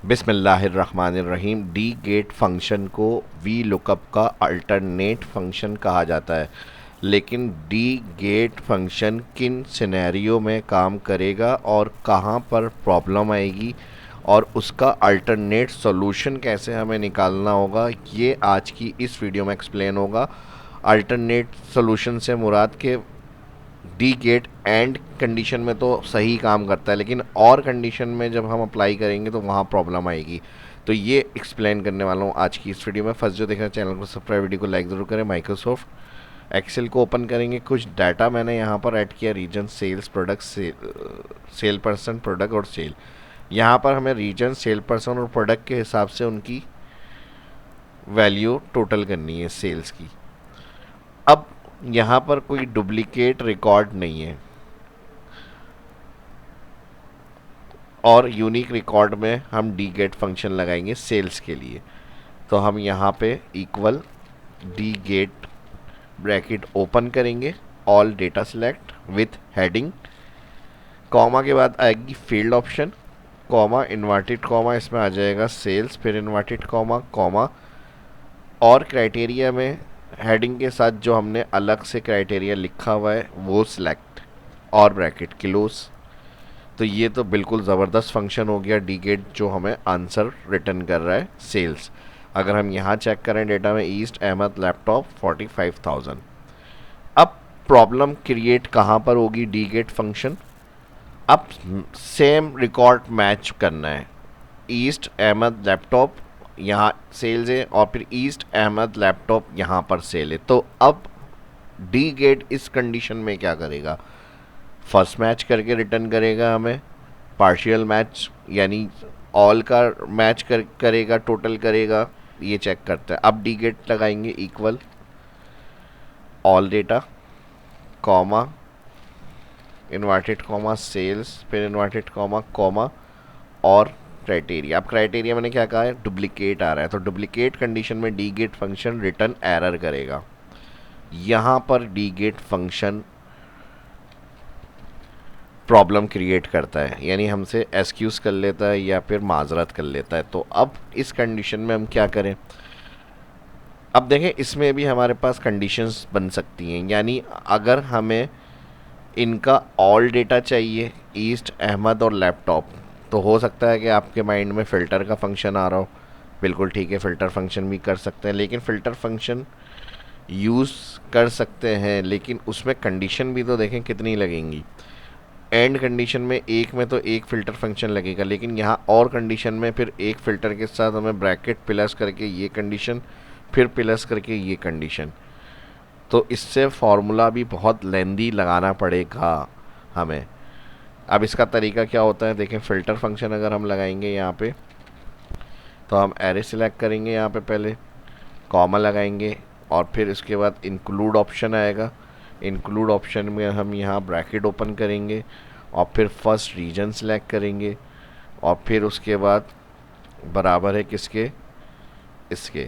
बिस्मिल्लाहिर्रहमानिर्रहीम। D gate function को V lookup का अल्टरनेट फंक्शन कहा जाता है, लेकिन डी गेट फंक्शन किन सिनेरियो में काम करेगा और कहाँ पर प्रॉब्लम आएगी और उसका अल्टरनेट सॉल्यूशन कैसे हमें निकालना होगा, ये आज की इस वीडियो में एक्सप्लेन होगा। अल्टरनेट सॉल्यूशन से मुराद के डी गेट एंड कंडीशन में तो सही काम करता है, लेकिन और कंडीशन में जब हम अप्लाई करेंगे तो वहाँ प्रॉब्लम आएगी। तो ये एक्सप्लेन करने वाला हूँ आज की इस वीडियो में। फर्स्ट जो देखना चैनल को सब्सक्राइब, वीडियो को लाइक ज़रूर करें। माइक्रोसॉफ्ट एक्सेल को ओपन करेंगे। कुछ डाटा मैंने यहाँ पर ऐड किया, region, sales, product, sale person, product और सेल। यहाँ पर हमें रीजन, सेल पर्सन और प्रोडक्ट के हिसाब से उनकी वैल्यू टोटल करनी है सेल्स की। अब यहाँ पर कोई डुप्लीकेट रिकॉर्ड नहीं है और यूनिक रिकॉर्ड में हम डी गेट फंक्शन लगाएंगे सेल्स के लिए। तो हम यहाँ पे equal D gate bracket open करेंगे, all data select with heading, comma के बाद आएगी field option, comma inverted comma इसमें आ जाएगा सेल्स, फिर इन्वर्टेड कॉमा कॉमा, और क्राइटेरिया में हेडिंग के साथ जो हमने अलग से क्राइटेरिया लिखा हुआ है वो सिलेक्ट और ब्रैकेट क्लोज। तो ये तो बिल्कुल ज़बरदस्त फंक्शन हो गया डी गेट, जो हमें आंसर रिटर्न कर रहा है सेल्स। अगर हम यहाँ चेक करें डेटा में, ईस्ट अहमद लैपटॉप 45,000। अब प्रॉब्लम क्रिएट कहाँ पर होगी डी गेट फंक्शन? अब सेम रिकॉर्ड मैच करना है, ईस्ट अहमद लैपटॉप यहाँ सेल्स है और फिर ईस्ट अहमद लैपटॉप यहाँ पर सेल है। तो अब डी गेट इस कंडीशन में क्या करेगा? फर्स्ट मैच करके रिटर्न करेगा हमें, पार्शियल मैच यानी ऑल का मैच करेगा, टोटल करेगा, ये चेक करता है। अब डी गेट लगाएंगे equal all data, comma inverted comma sales, फिर इन्वर्टेड कॉमा कॉमा और क्राइटेरिया। अब क्राइटेरिया मैंने क्या कहा है, डुप्लीकेट आ रहा है, तो डुप्लीकेट कंडीशन में D gate function return error करेगा। यहाँ पर D gate function problem create करता है, यानी हमसे एक्सक्यूज़ कर लेता है या फिर माजरत कर लेता है। तो अब इस कंडीशन में हम क्या करें? अब देखें, इसमें भी हमारे पास कंडीशंस बन सकती हैं, यानी अगर हमें इनका ऑल डेटा चाहिए, ईस्ट अहमद और लैपटॉप, तो हो सकता है कि आपके माइंड में फ़िल्टर का फंक्शन आ रहा हो। बिल्कुल ठीक है, फ़िल्टर फंक्शन भी कर सकते हैं, लेकिन फ़िल्टर फंक्शन यूज़ कर सकते हैं, लेकिन उसमें कंडीशन भी तो देखें कितनी लगेंगी। एंड कंडीशन में एक में तो एक फ़िल्टर फंक्शन लगेगा, लेकिन यहाँ और कंडीशन में फिर एक फ़िल्टर के साथ हमें ब्रैकेट प्लस करके ये कंडीशन, फिर प्लस करके ये कंडीशन। तो इससे फार्मूला भी बहुत लेंदी लगाना पड़ेगा हमें। अब इसका तरीका क्या होता है देखें, फ़िल्टर फंक्शन अगर हम लगाएंगे यहाँ पे, तो हम एरे सिलेक्ट करेंगे, यहाँ पे पहले कॉमा लगाएंगे और फिर इसके बाद इंक्लूड ऑप्शन आएगा। इंक्लूड ऑप्शन में हम यहाँ ब्रैकेट ओपन करेंगे और फिर फर्स्ट रीजन सेलेक्ट करेंगे और फिर उसके बाद बराबर है किसके, इसके।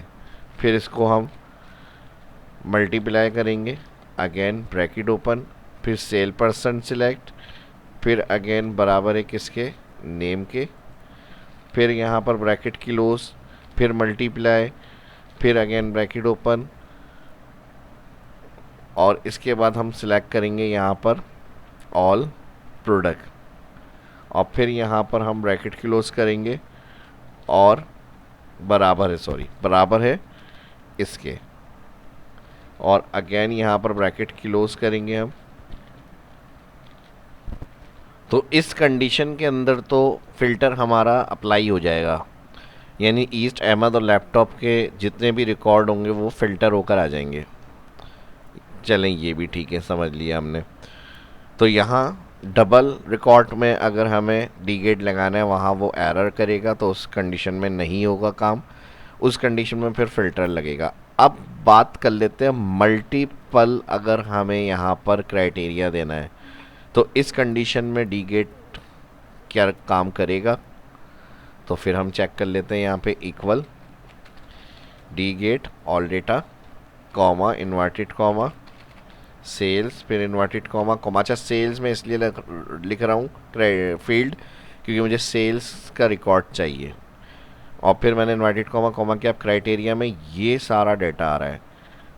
फिर इसको हम मल्टीप्लाई करेंगे, अगेन ब्रैकेट ओपन, फिर सेल पर्सन सिलेक्ट, फिर अगेन बराबर है किसके, नेम के, फिर यहाँ पर ब्रैकेट क्लोज, फिर मल्टीप्लाई, फिर अगेन ब्रैकेट ओपन और इसके बाद हम सिलेक्ट करेंगे यहाँ पर ऑल प्रोडक्ट और फिर यहाँ पर हम ब्रैकेट क्लोज करेंगे और बराबर है इसके, और अगेन यहाँ पर ब्रैकेट क्लोज करेंगे हम। तो इस कंडीशन के अंदर तो फ़िल्टर हमारा अप्लाई हो जाएगा, यानी ईस्ट अहमद और लैपटॉप के जितने भी रिकॉर्ड होंगे वो फ़िल्टर होकर आ जाएंगे। चलें, ये भी ठीक है, समझ लिया हमने। तो यहाँ डबल रिकॉर्ड में अगर हमें डी गेट लगाना है वहाँ वो एरर करेगा, तो उस कंडीशन में नहीं होगा काम, उस कंडीशन में फिर फ़िल्टर लगेगा। अब बात कर लेते हैं मल्टीपल, अगर हमें यहाँ पर क्राइटेरिया देना है तो इस कंडीशन में डी गेट क्या काम करेगा? तो फिर हम चेक कर लेते हैं यहाँ पे equal D get all data, comma inverted comma sales, फिर इन्वर्टेड कॉमा कॉमा। अच्छा, सेल्स में इसलिए लिख रहा हूँ फील्ड, क्योंकि मुझे सेल्स का रिकॉर्ड चाहिए। और फिर मैंने इन्वर्टेड कॉमा कॉमा किया, अब क्राइटेरिया में ये सारा डाटा आ रहा है।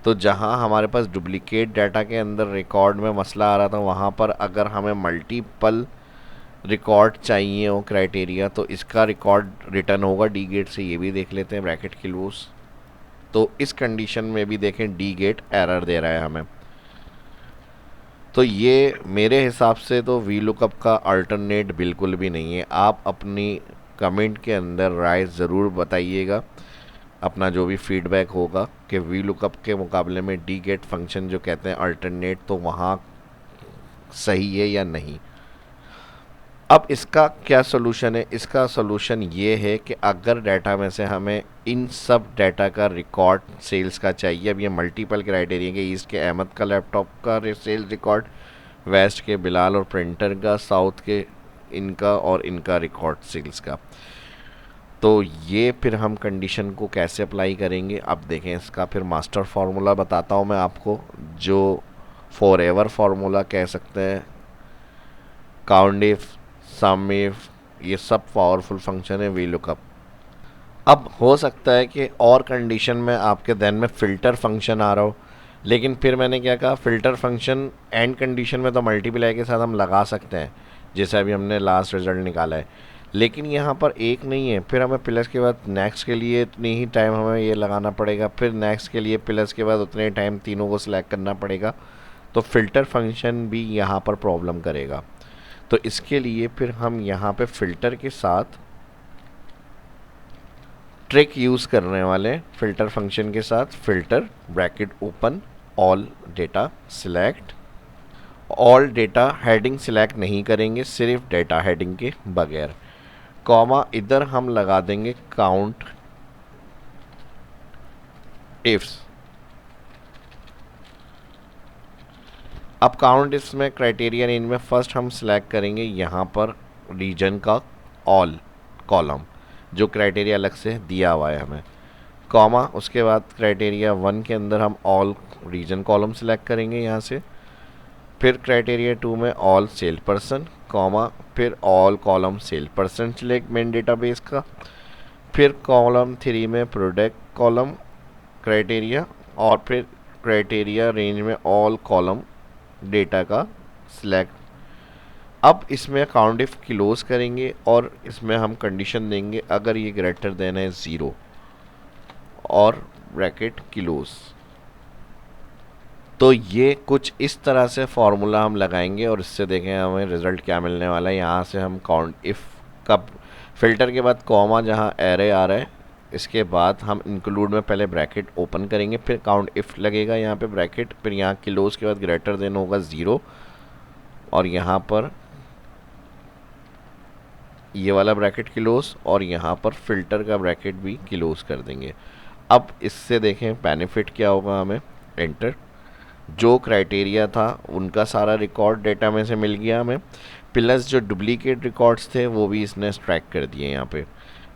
तो जहाँ हमारे पास डुप्लीकेट डाटा के अंदर रिकॉर्ड में मसला आ रहा था, वहाँ पर अगर हमें मल्टीपल रिकॉर्ड चाहिए हो क्राइटेरिया, तो इसका रिकॉर्ड रिटर्न होगा डी गेट से। ये भी देख लेते हैं ब्रैकेट क्लोज। तो इस कंडीशन में भी देखें डी गेट एरर दे रहा है हमें। तो ये मेरे हिसाब से तो वी लुकअप का अल्टरनेट बिल्कुल भी नहीं है। आप अपनी कमेंट के अंदर राय ज़रूर बताइएगा, अपना जो भी फीडबैक होगा कि वी लुकअप के मुकाबले में डी गेट फंक्शन जो कहते हैं अल्टरनेट, तो वहाँ सही है या नहीं। अब इसका क्या सोल्यूशन है? इसका सोल्यूशन ये है कि अगर डाटा में से हमें इन सब डाटा का रिकॉर्ड सेल्स का चाहिए, अब ये मल्टीपल क्राइटेरिया के ईस्ट के अहमद का लैपटॉप का सेल्स रिकॉर्ड, वेस्ट के बिलाल और प्रिंटर का, साउथ के इनका और इनका रिकॉर्ड सेल्स का, तो ये फिर हम कंडीशन को कैसे अप्लाई करेंगे? अब देखें, इसका फिर मास्टर फार्मूला बताता हूँ मैं आपको, जो फॉर एवर फार्मूला कह सकते हैं। काउंट इफ, सम इफ, ये सब पावरफुल फंक्शन है वी लुकअप। अब हो सकता है कि और कंडीशन में आपके ध्यान में फ़िल्टर फंक्शन आ रहा हो, लेकिन फिर मैंने क्या कहा, फ़िल्टर फंक्शन एंड कंडीशन में तो मल्टीप्लाई के साथ हम लगा सकते हैं, जैसे अभी हमने लास्ट रिजल्ट निकाला है, लेकिन यहाँ पर एक नहीं है। फिर हमें प्लस के बाद नेक्स्ट के लिए इतनी ही टाइम हमें ये लगाना पड़ेगा, फिर नेक्स्ट के लिए प्लस के बाद उतने टाइम तीनों को सिलेक्ट करना पड़ेगा। तो फ़िल्टर फंक्शन भी यहाँ पर प्रॉब्लम करेगा। तो इसके लिए फिर हम यहाँ पे फ़िल्टर के साथ ट्रिक यूज़ करने वाले, फ़िल्टर फंक्शन के साथ filter bracket open all data select. All data heading select नहीं करेंगे, सिर्फ डेटा हेडिंग के बगैर, कॉमा इधर हम लगा देंगे काउंट इफ्स। अब काउंट इफ्स में क्राइटेरिया रेंज में फर्स्ट हम सिलेक्ट करेंगे यहाँ पर रीजन का ऑल कॉलम, जो क्राइटेरिया अलग से दिया हुआ है हमें, कॉमा उसके बाद क्राइटेरिया 1 के अंदर हम ऑल रीजन कॉलम सिलेक्ट करेंगे यहाँ से, फिर क्राइटेरिया 2 में ऑल सेल पर्सन, कॉमा फिर all column cell person select main database का, फिर कॉलम 3 में प्रोडक्ट कॉलम क्राइटेरिया, और फिर क्राइटेरिया रेंज में ऑल कॉलम डेटा का सिलेक्ट। अब इसमें काउंट इफ क्लोज करेंगे और इसमें हम कंडीशन देंगे अगर ये ग्रेटर देन है 0 और ब्रैकेट क्लोज। तो ये कुछ इस तरह से फॉर्मूला हम लगाएंगे और इससे देखें हमें रिज़ल्ट क्या मिलने वाला है। यहाँ से हम काउंट इफ़ का फ़िल्टर के बाद कॉमा जहाँ एरे आ रहा है, इसके बाद हम इंक्लूड में पहले ब्रैकेट ओपन करेंगे, फिर काउंट इफ़ लगेगा यहाँ पे ब्रैकेट, फिर यहाँ क्लोज के बाद ग्रेटर देन होगा 0 और यहाँ पर ये वाला ब्रैकेट क्लोज और यहाँ पर फ़िल्टर का ब्रैकेट भी क्लोज कर देंगे। अब इससे देखें बेनिफिट क्या होगा हमें, एंटर, जो क्राइटेरिया था उनका सारा रिकॉर्ड डेटा में से मिल गया हमें, प्लस जो डुप्लीकेट रिकॉर्ड्स थे वो भी इसने स्ट्रैक कर दिए यहाँ पे।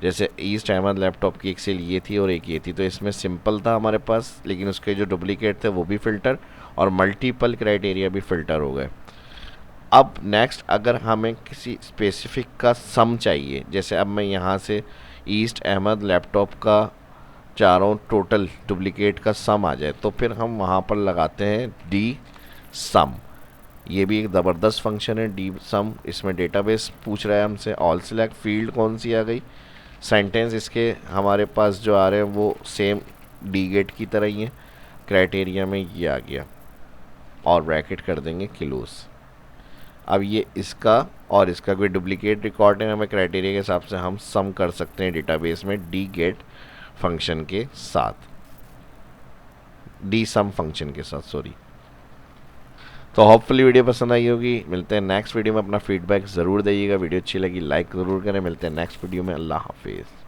जैसे ईस्ट अहमद लैपटॉप की एक सेल ये थी और एक ये थी, तो इसमें सिंपल था हमारे पास, लेकिन उसके जो डुप्लीकेट थे वो भी फ़िल्टर और मल्टीपल क्राइटेरिया भी फ़िल्टर हो गए। अब नेक्स्ट अगर हमें किसी स्पेसिफिक का सम चाहिए, जैसे अब मैं यहाँ से ईस्ट अहमद लैपटॉप का चारों टोटल डुप्लीकेट का सम आ जाए, तो फिर हम वहाँ पर लगाते हैं डी सम। ये भी एक ज़बरदस्त फंक्शन है डी सम। इसमें डेटाबेस पूछ रहा है हमसे, ऑल सिलेक्ट, फील्ड कौन सी आ गई, सेंटेंस इसके हमारे पास जो आ रहे हैं वो सेम डी गेट की तरह ही है, क्राइटेरिया में ये आ गया और ब्रैकेट कर देंगे क्लोज। अब ये इसका और इसका कोई डुप्लीकेट रिकॉर्ड है, हमें क्राइटेरिया के हिसाब से हम सम कर सकते हैं डेटाबेस में डी गेट फंक्शन के साथ, डी सम फंक्शन के साथ, सॉरी। तो होपफुली वीडियो पसंद आई होगी। मिलते हैं नेक्स्ट वीडियो में, अपना फीडबैक ज़रूर दीजिएगा, वीडियो अच्छी लगी लाइक ज़रूर करें। मिलते हैं नेक्स्ट वीडियो में, अल्लाह हाफिज़।